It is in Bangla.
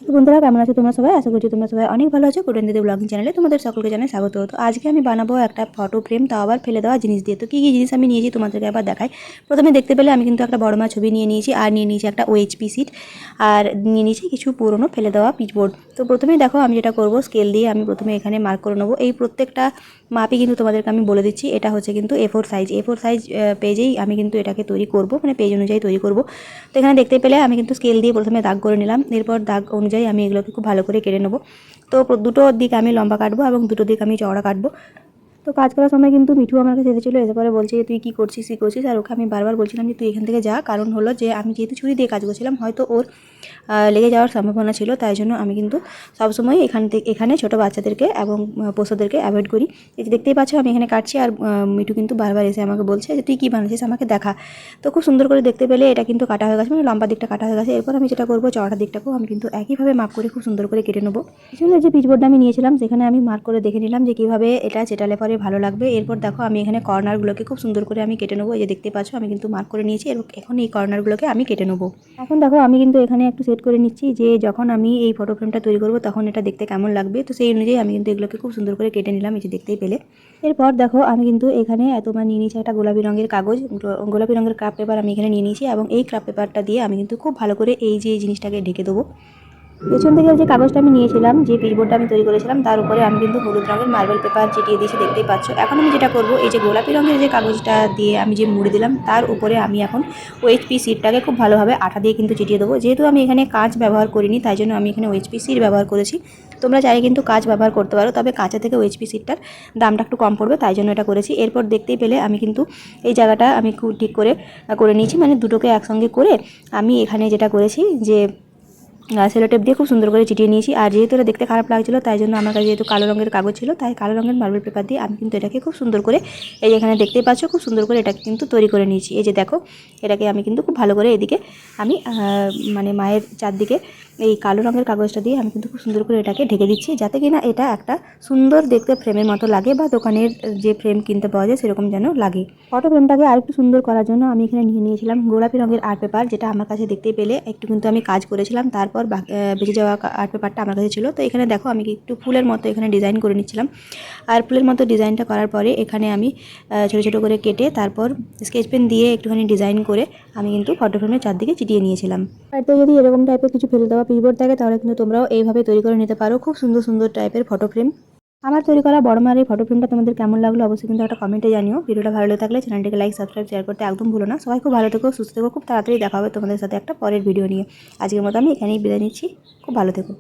তো বন্ধুরা কেমন আছো তোমরা সবাই? আশা করছি তোমরা সবাই অনেক ভালো আছো। কুটুন্দিদি ব্লগিং চ্যানেলে তোমাদের সকলকে জানাই স্বাগত। তো আজকে আমি বানাবো একটা ফটো ফ্রেম, তাও আবার ফেলে দেওয়া জিনিস দিয়ে। তো কী কী জিনিস আমি নিয়েছি তোমাদেরকে আবার দেখাই। প্রথমে দেখতে পেলে আমি কিন্তু একটা বড় মা ছবি নিয়ে নিয়েছি, আর নিয়ে নিয়েছি একটা ওএইচপি সিট, আর নিয়ে নিয়েছি কিছু পুরনো ফেলে দেওয়া পিচবোর্ড। তো প্রথমেই দেখো আমি যেটা করবো, স্কেল দিয়ে আমি প্রথমে এখানে মার্ক করে নেবো। এই প্রত্যেকটা মাপই কিন্তু তোমাদেরকে আমি বলে দিচ্ছি। এটা হচ্ছে কিন্তু A4 সাইজ পেজেই আমি কিন্তু এটাকে তৈরি করব, মানে পেজ অনুযায়ী তৈরি করব। তো এখানে দেখতে পেলে আমি কিন্তু স্কেল দিয়ে প্রথমে দাগ করে নিলাম। এরপর দাগ অনুযায়ী আমি এগুলোকে খুব ভালো করে কেটে নেবো। তো দুটো দিক আমি লম্বা কাটবো এবং দুটো দিক আমি চওড়া কাটবো। তো কাজ করার সময় কিন্তু মিঠু আমার কাছে এসেছিলো, এসে পরে বলছে তুই কী করছিস। আর ওকে আমি বারবার বলছিলাম যে তুই এখান থেকে যা। কারণ হলো যে আমি যেহেতু ছুরি দিয়ে কাজ করছিলাম, হয়তো ওর লেগে যাওয়ার সম্ভাবনা ছিল, তাই জন্য আমি কিন্তু সবসময় এখানে ছোটো বাচ্চাদেরকে এবং পশুদেরকে অ্যাভয়েড করি। এই যে দেখতেই পাচ্ছ আমি এখানে কাটছি, আর মিঠু কিন্তু বারবার এসে আমাকে বলছে যে তুই কী বানাচ্ছিস, আমাকে দেখা। তো খুব সুন্দর করে দেখতে পেলে এটা কিন্তু কাটা হয়ে গেছে, মানে লম্বা দিকটা কাটা হয়ে গেছে। এরপর আমি যেটা করবো, চওড়া দিকটাকেও আমি কিন্তু একইভাবে মাপ করে খুব সুন্দর করে কেটে নেবো। পিছনে যে পিচবোর্ডটা আমি নিয়েছিলাম সেখানে আমি মার্ক করে দেখে নিলাম যে কীভাবে এটা চেটালে পরে ভালো লাগবে। এরপর দেখো আমি এখানে কর্নারগুলোকে খুব সুন্দর করে আমি কেটে নেবো। এই যে দেখতে পাচ্ছ আমি কিন্তু মার্ক করে নিয়েছি, এখন এই কর্নারগুলোকে আমি কেটে নেবো। এখন দেখো আমি কিন্তু এখানে একটু সেট করে নিচ্ছি যে যখন আমি এই ফটো ফ্রেমটা তৈরি করবো তখন এটা দেখতে কেমন লাগবে। তো সেই অনুযায়ী আমি কিন্তু এগুলোকে খুব সুন্দর করে কেটে নিলাম, এই যে দেখতেই পেলে। এরপর দেখো আমি কিন্তু এখানে তোমার নিয়ে নিয়েছি একটা গোলাপি রঙের কাগজ, গোলাপি রঙের ক্রাফট পেপার আমি এখানে নিয়ে নিয়েছি, এবং এই ক্রাফট পেপারটা দিয়ে আমি কিন্তু খুব ভালো করে এই যে জিনিসটাকে ঢেকে দেবো। পেছন থেকে যে কাগজটা আমি নিয়েছিলাম, যে পিচবোর্ডটা আমি তৈরি করেছিলাম, তার উপরে আমি কিন্তু হলুদ রঙের মার্বেল পেপার চিটিয়ে দিয়েছি, দেখতেই পাচ্ছ। এখন আমি যেটা করব, এই যে গোলাপি রঙের যে কাগজটা দিয়ে আমি যে মুড়ে দিলাম, তার উপরে আমি এখন ওএইচপি সিটটাকে খুব ভালোভাবে আঠা দিয়ে কিন্তু চিটিয়ে দেবো। যেহেতু আমি এখানে কাঁচ ব্যবহার করিনি, তাই জন্য আমি এখানে ওএইচপি সিট ব্যবহার করেছি। তোমরা চাইলে কিন্তু কাঁচ ব্যবহার করতে পারো, তবে কাঁচা থেকে ওএইচপি সিটটার দামটা একটু কম পড়বে, তাই জন্য এটা করেছি। এরপর দেখতেই পেলে আমি কিন্তু এই জায়গাটা আমি খুব ঠিক করে নিয়েছি, মানে দুটোকে একসঙ্গে করে আমি এখানে যেটা করেছি যে সেলো টেপ দিয়ে খুব সুন্দর করে চিটিয়ে নিয়েছি। আর যেহেতু এটা দেখতে খারাপ লাগছিলো, তাই জন্য আমার কাছে যেহেতু কালো রঙের কাগজ ছিল, তাই কালো রঙের মার্বেল পেপার দিয়ে আমি কিন্তু এটাকে খুব সুন্দর করে, এই যে এখানে দেখতেই পাচ্ছ, খুব সুন্দর করে এটাকে কিন্তু তৈরি করে নিয়েছি। এই যে দেখো এটাকে আমি কিন্তু খুব ভালো করে এদিকে আমি মানে মায়ের চারদিকে এই কালো রঙের কাগজটা দিয়ে আমি কিন্তু খুব সুন্দর করে এটাকে ঢেকে দিচ্ছি, যাতে কিনা এটা একটা সুন্দর দেখতে ফ্রেমের মতো লাগে, বা দোকানের যে ফ্রেম কিনতে পাওয়া যায় সেরকম যেন লাগে। ফটো ফ্রেমটাকে আরেকটু সুন্দর করার জন্য আমি এখানে নিয়ে নিয়েছিলাম গোলাপি রঙের আর্ট পেপার, যেটা আমার কাছে দেখতে পেলে একটু কিন্তু আমি কাজ করেছিলাম, তারপর বেঁচে যাওয়া আর্ট পেপারটা আমার কাছে ছিল। তো এখানে দেখো আমি একটু ফুলের মতো এখানে ডিজাইন করে নিচ্ছিলাম, আর ফুলের মতো ডিজাইনটা করার পরে এখানে আমি ছোটো ছোটো করে কেটে তারপর স্কেচ পেন দিয়ে একটুখানি ডিজাইন করে আমি কিন্তু ফটো ফ্রেমের চারদিকে চিটিয়ে নিয়েছিলাম। বাড়িতে যদি এরকম টাইপের কিছু ফেলে দেওয়া পিচবোর্ড থাকে, তাহলে কিন্তু তোমরাও এইভাবে তৈরি করে নিতে পারো খুব সুন্দর সুন্দর টাইপের ফটো ফ্রেম। আমার তৈরি করা বড় মার এই ফটো ফ্রেমটা তোমাদের কেমন লাগলো অবশ্যই কিন্তু একটা কমেন্টে জানিও। ভিডিওটা ভালো লেগে থাকলে চ্যানেলটিকে লাইক, সাবস্ক্রাইব, শেয়ার করতে একদম ভুলো না। সবাই খুব ভালো থেকো, সুস্থ থেকো। খুব তাড়াতাড়ি দেখা হবে তোমাদের সাথে একটা পরের ভিডিও নিয়ে। আজকের মতো আমি এখানেই বিদায় নিচ্ছি। খুব ভালো থেকো।